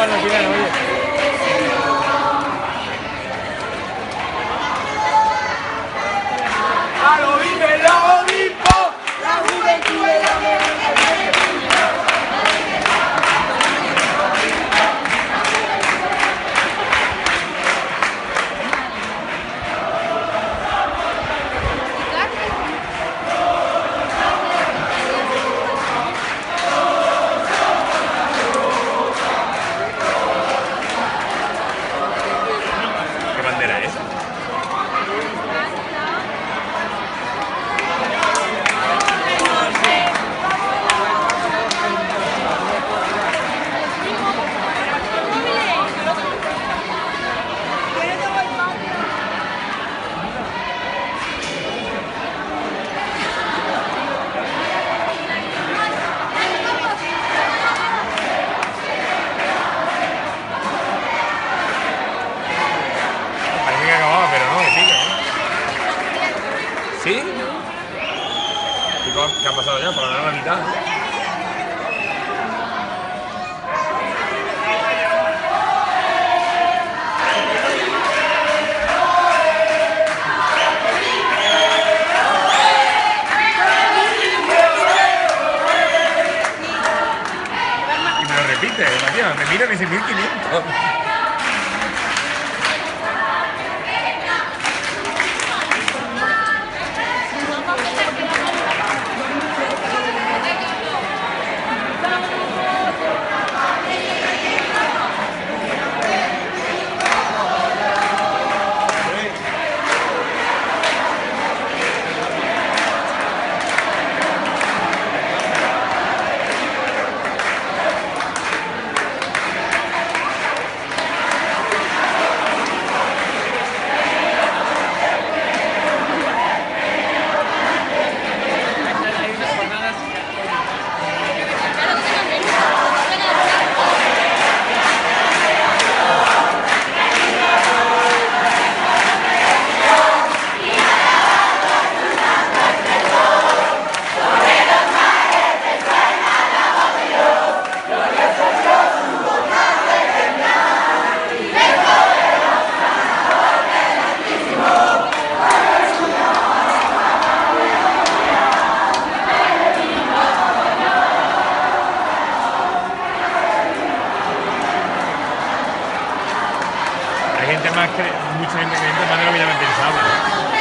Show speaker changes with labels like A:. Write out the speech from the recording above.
A: no tienen, oye. ¡A lo vive el obispo! ¡La juventud es la mejor!
B: ¿Qué bandera es? Parece que acababa, pero no, que sigue, ¿eh? ¿Sí? ¿Qué ha pasado ya? Por lo menos la mitad. Y me lo repite, Matías, me mira y me dice 1500. Hay gente más, mucha gente que entra más de lo que ya me pensaba, ¿eh?